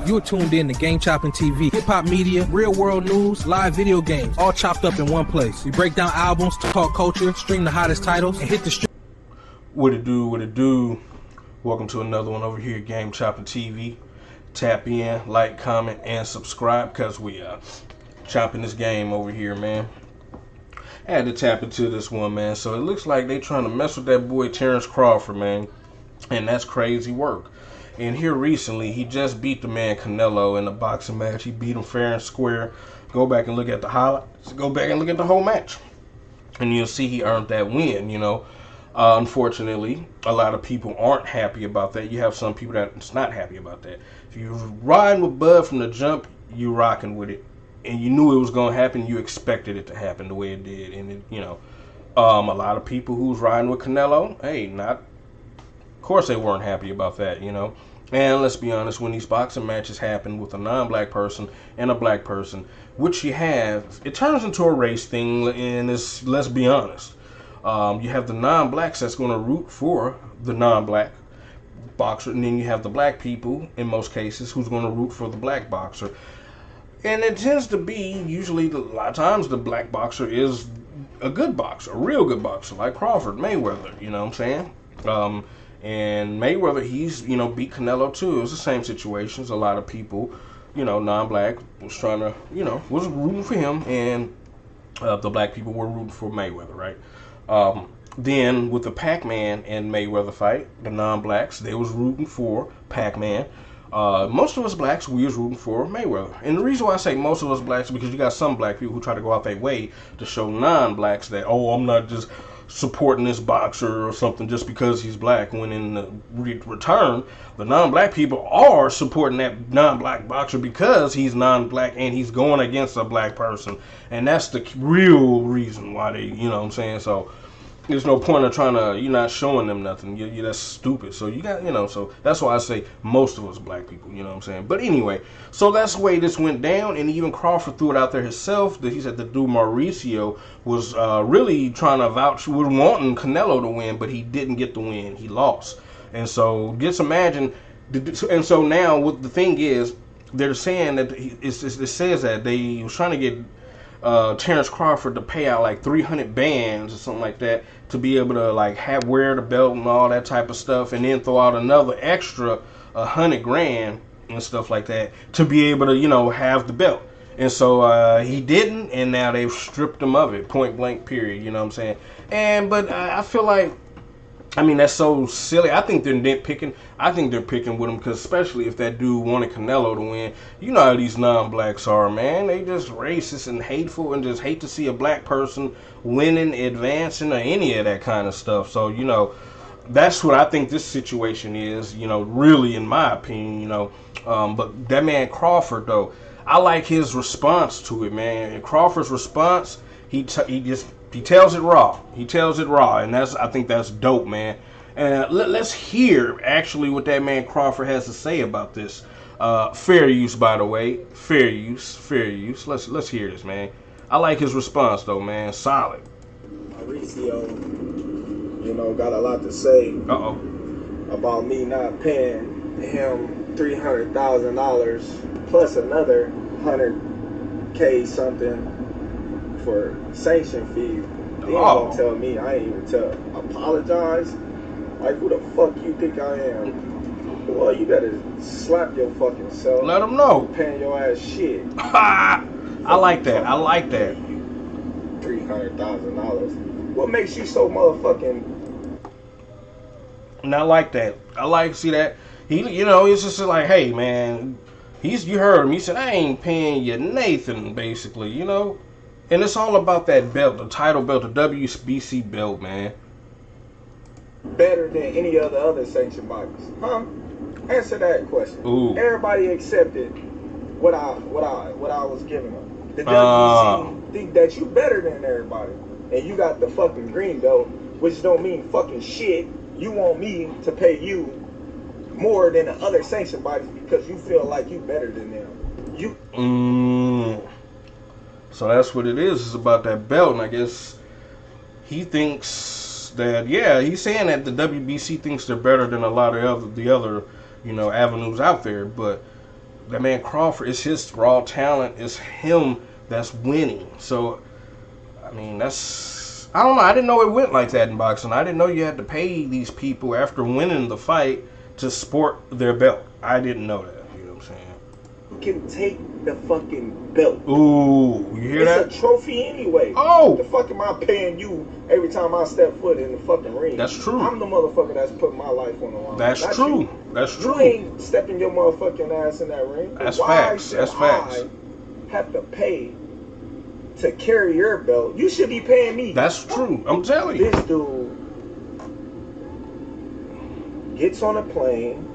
You're tuned in to Game Chopping TV. Hip-hop media, real-world news, live video games, all chopped up in one place. We break down albums, talk culture, stream the hottest titles, and hit the street. What it do? Welcome to another one over here at Game Chopping TV. Tap in, like, comment, and subscribe because we chopping this game over here, man. I had to tap into this one, man. So it looks like they trying to mess with that boy Terrance Crawford, man. And that's crazy work. And here recently, he just beat the man Canelo in a boxing match. He beat him fair and square. Go back and look at the highlights. Go back and look at the whole match. And you'll see he earned that win, you know. Unfortunately, a lot of people aren't happy about that. You have some people that's not happy about that. If you're riding with Bud from the jump, you rocking with it. And you knew it was going to happen. You expected it to happen the way it did. And, it, you know, a lot of people who's riding with Canelo, hey, of course they weren't happy about that, you know. And let's be honest, when these boxing matches happen with a non-black person and a black person, which you have, it turns into a race thing, and it's, let's be honest. You have the non-blacks that's going to root for the non-black boxer, and then you have the black people, in most cases, who's going to root for the black boxer. And it tends to be, usually, a lot of times, the black boxer is a good boxer, a real good boxer, like Crawford, Mayweather, you know what I'm saying? And Mayweather, he's, you know, beat Canelo too. It was the same situations. A lot of people, you know, non-black was trying to, you know, was rooting for him, and the black people were rooting for Mayweather, right? Then with the Pac-Man and Mayweather fight, the non-blacks, they was rooting for Pac-Man. Most of us blacks, we was rooting for Mayweather. And the reason why I say most of us blacks is because you got some black people who try to go out their way to show non-blacks that, oh, I'm not just supporting this boxer or something just because he's black, when in the return, the non-black people are supporting that non-black boxer because he's non-black and he's going against a black person. And that's the real reason why they, you know what I'm saying? So there's no point of trying to, you're not showing them nothing. That's stupid. So you got, you know, so that's why I say most of us black people, you know what I'm saying? But anyway, so that's the way this went down. And even Crawford threw it out there himself that he said the dude Mauricio was really trying to vouch, was wanting Canelo to win, but he didn't get the win. He lost. And so just imagine, and so now what the thing is, they're saying that it says that they was trying to get Terrance Crawford to pay out like 300 bands or something like that to be able to like wear the belt and all that type of stuff, and then throw out another extra $100,000 and stuff like that to be able to, you know, have the belt. And so he didn't, and now they've stripped him of it, point blank, period. You know what I'm saying? But I feel like, I mean, that's so silly. I think they're nitpicking. I think they're picking with him because, especially if that dude wanted Canelo to win, you know how these non-blacks are, man. They just racist and hateful and just hate to see a black person winning, advancing, or any of that kind of stuff. So, you know, that's what I think this situation is, you know, really, in my opinion, you know. But that man Crawford, though, I like his response to it, man. And Crawford's response, he tells it raw. He tells it raw, and I think that's dope, man. And let's hear actually what that man Crawford has to say about this. Fair use, by the way. Fair use. Let's hear this, man. I like his response, though, man. Solid. Mauricio, you know, got a lot to say about me not paying him $300,000 plus another $100K something for sanction fees. He ain't gonna tell me. I ain't even apologize. Like, who the fuck you think I am? Well, you better slap your fucking self. Let him know. Paying your ass shit. I like that. $300,000. What makes you so motherfucking? And I like that. See that. He, you know, it's just like, hey, man. You heard him. He said, I ain't paying you Nathan, basically, you know. And it's all about that belt, the title belt, the WBC belt, man. Better than any other sanction bodies, huh? Answer that question. Ooh. Everybody accepted what I was giving them. The WBC think that you better than everybody, and you got the fucking green belt, which don't mean fucking shit. You want me to pay you more than the other sanction bodies because you feel like you better than them. So that's what it is. It's about that belt, and I guess he thinks that, yeah, he's saying that the WBC thinks they're better than a lot of the other, you know, avenues out there. But that man Crawford, it's his raw talent. It's him that's winning. So, I mean, I don't know. I didn't know it went like that in boxing. I didn't know you had to pay these people after winning the fight to sport their belt. I didn't know that. You know what I'm saying? You can take the fucking belt. Ooh, you hear that? It's a trophy anyway. Oh! The fuck am I paying you every time I step foot in the fucking ring? That's true. I'm the motherfucker that's putting my life on the line. That's true. You. That's true. You ain't stepping your motherfucking ass in that ring. That's facts. That's facts. I have to pay to carry your belt. You should be paying me. That's true. I'm telling you. This dude gets on a plane,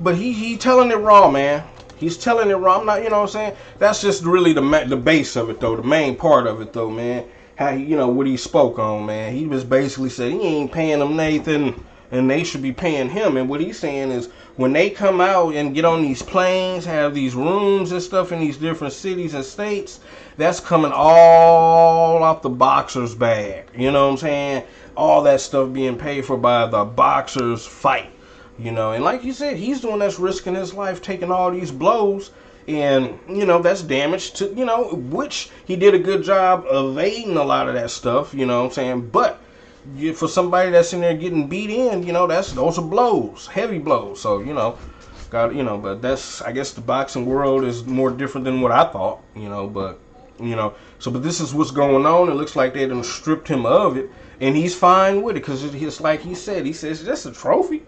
but he telling it raw, man. He's telling it raw. I'm not, you know what I'm saying? That's just really the base of it, though. The main part of it, though, man. How he, what he spoke on, man. He was basically saying he ain't paying them Nathan, and they should be paying him. And what he's saying is when they come out and get on these planes, have these rooms and stuff in these different cities and states, that's coming all off the boxer's bag. You know what I'm saying? All that stuff being paid for by the boxer's fight. And like you said, he's the one that's risking his life, taking all these blows. And, that's damage to, which he did a good job evading a lot of that stuff, you know what I'm saying? But for somebody that's in there getting beat in, those are blows, heavy blows. So, but that's, I guess the boxing world is more different than what I thought, but this is what's going on. It looks like they done stripped him of it, and he's fine with it because it's like he says, it's just a trophy.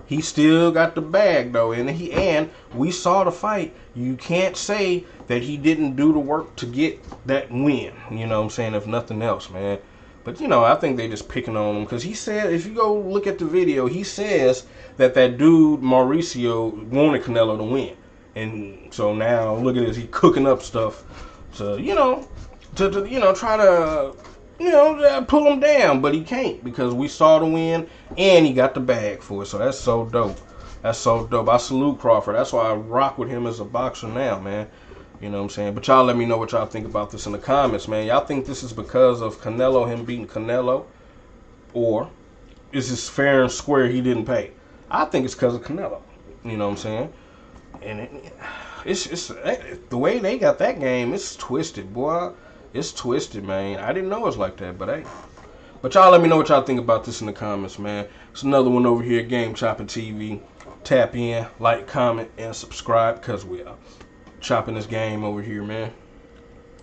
He still got the bag, though, and we saw the fight. You can't say that he didn't do the work to get that win, you know what I'm saying, if nothing else, man. But, I think they just picking on him because he said, if you go look at the video, he says that dude, Mauricio, wanted Canelo to win. And so now, look at this, he cooking up stuff to, try to, pull him down, but he can't because we saw the win and he got the bag for it. So that's so dope. That's so dope. I salute Crawford. That's why I rock with him as a boxer now, man. You know what I'm saying? But y'all let me know what y'all think about this in the comments, man. Y'all think this is because of Canelo, him beating Canelo? Or is this fair and square he didn't pay? I think it's because of Canelo. You know what I'm saying? And it's the way they got that game, it's twisted, boy. It's twisted, man. I didn't know it was like that, but hey. But y'all let me know what y'all think about this in the comments, man. It's another one over here, Game Chopping TV. Tap in, like, comment, and subscribe, because we are chopping this game over here, man.